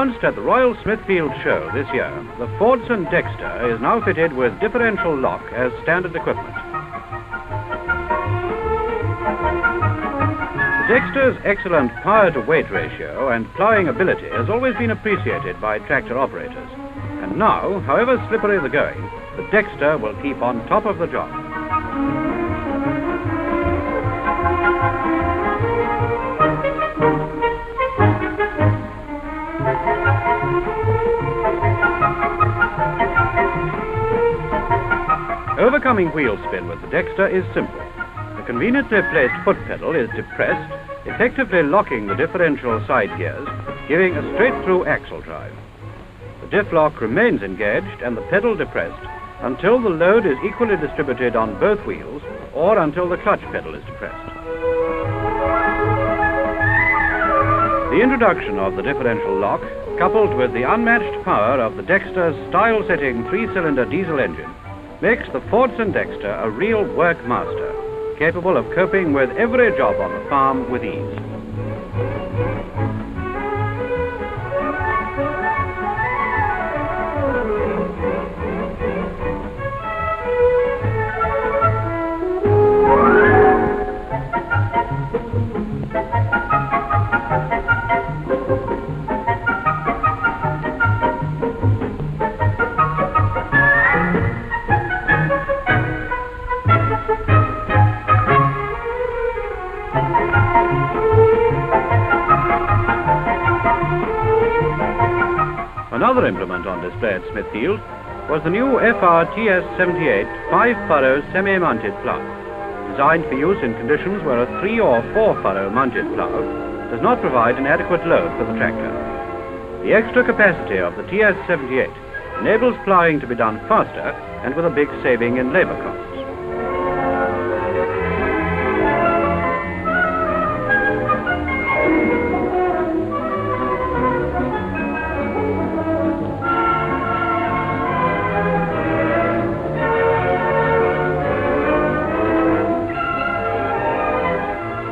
Announced at the Royal Smithfield Show this year, the Fordson Dexter is now fitted with differential lock as standard equipment. The Dexter's excellent power-to-weight ratio and ploughing ability has always been appreciated by tractor operators. And now, however slippery the going, the Dexter will keep on top of the job. Overcoming wheel spin with the Dexter is simple. The conveniently placed foot pedal is depressed, effectively locking the differential side gears, giving a straight-through axle drive. The diff lock remains engaged and the pedal depressed until the load is equally distributed on both wheels or until the clutch pedal is depressed. The introduction of the differential lock, coupled with the unmatched power of the Dexter's style-setting 3-cylinder diesel engine, makes the Fordson Dexter a real work master, capable of coping with every job on the farm with ease. Another implement on display at Smithfield was the new FR-TS78 5-furrow semi-mounted plough, designed for use in conditions where a 3- or 4-furrow mounted plough does not provide an adequate load for the tractor. The extra capacity of the TS78 enables ploughing to be done faster and with a big saving in labor costs.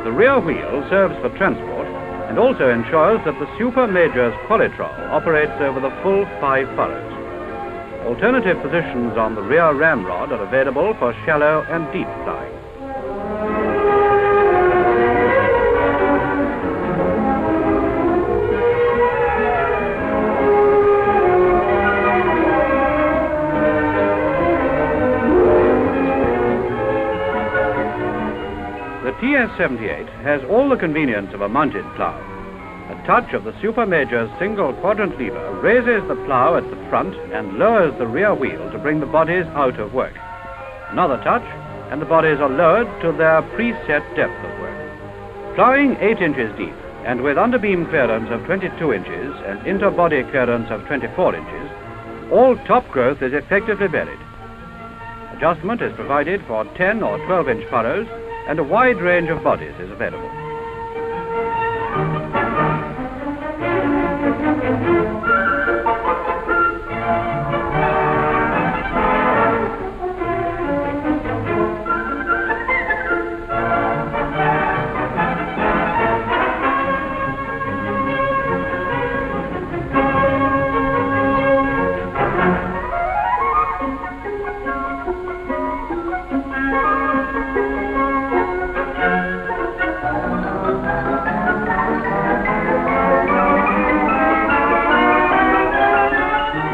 The rear wheel serves for transport and also ensures that the Super Major's polytrol operates over the full 5 furrows. Alternative positions on the rear ramrod are available for shallow and deep ploughing. The TS78 has all the convenience of a mounted plough. A touch of the Super Major's single quadrant lever raises the plough at the front and lowers the rear wheel to bring the bodies out of work. Another touch, and the bodies are lowered to their preset depth of work. Ploughing 8 inches deep, and with underbeam clearance of 22 inches and interbody clearance of 24 inches, all top growth is effectively buried. Adjustment is provided for 10 or 12-inch furrows, and a wide range of bodies is available.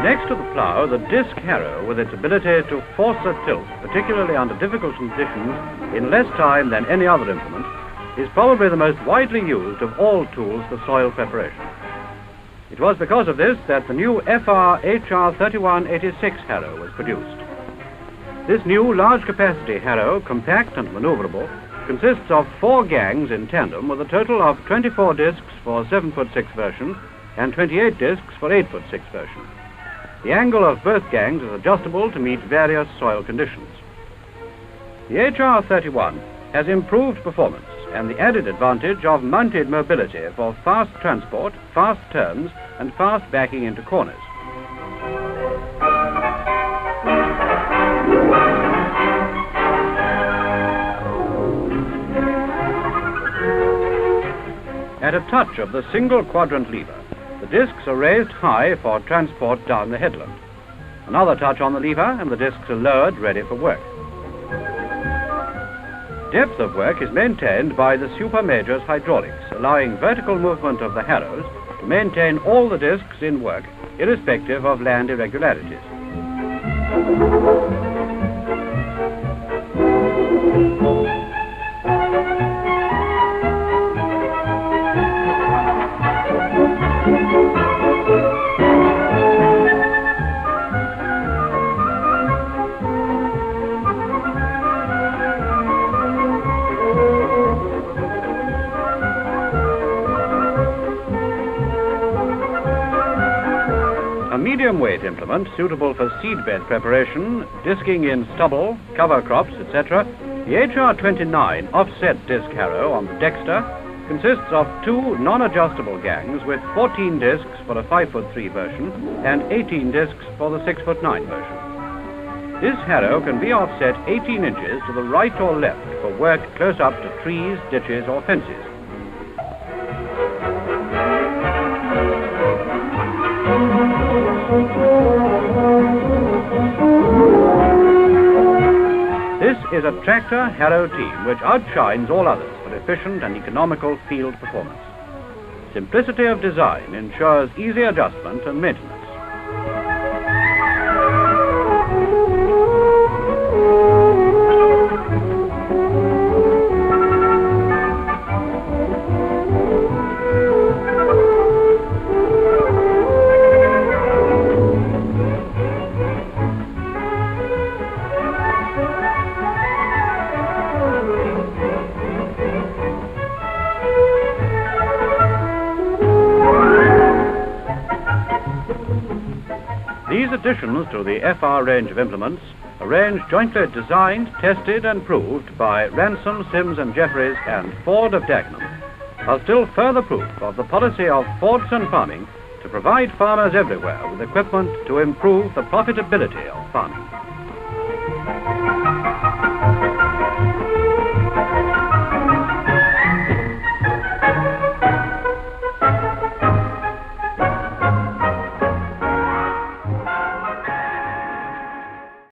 Next to the plough, the disc harrow, with its ability to force a tilt, particularly under difficult conditions, in less time than any other implement, is probably the most widely used of all tools for soil preparation. It was because of this that the new FR-HR3186 harrow was produced. This new large-capacity harrow, compact and maneuverable, consists of 4 gangs in tandem with a total of 24 discs for 7'6" version and 28 discs for 8'6" version. The angle of both gangs is adjustable to meet various soil conditions. The HR31 has improved performance and the added advantage of mounted mobility for fast transport, fast turns, and fast backing into corners. At a touch of the single quadrant lever, The discs are raised high for transport down the headland. Another touch on the lever and the discs are lowered, ready for work. Depth of work is maintained by the supermajor's hydraulics, allowing vertical movement of the harrows to maintain all the discs in work, irrespective of land irregularities. A medium-weight implement suitable for seedbed preparation, disking in stubble, cover crops, etc., the HR-29 offset disc harrow on the Dexter consists of two non-adjustable gangs with 14 discs for a 5'3" version and 18 discs for the 6'9" version. This harrow can be offset 18 inches to the right or left for work close up to trees, ditches, or fences. This is a tractor harrow team which outshines all others for efficient and economical field performance. Simplicity of design ensures easy adjustment and maintenance. These additions to the FR range of implements, a range jointly designed, tested and proved by Ransomes, Sims and Jeffries and Ford of Dagenham, are still further proof of the policy of Fordson Farming to provide farmers everywhere with equipment to improve the profitability of farming.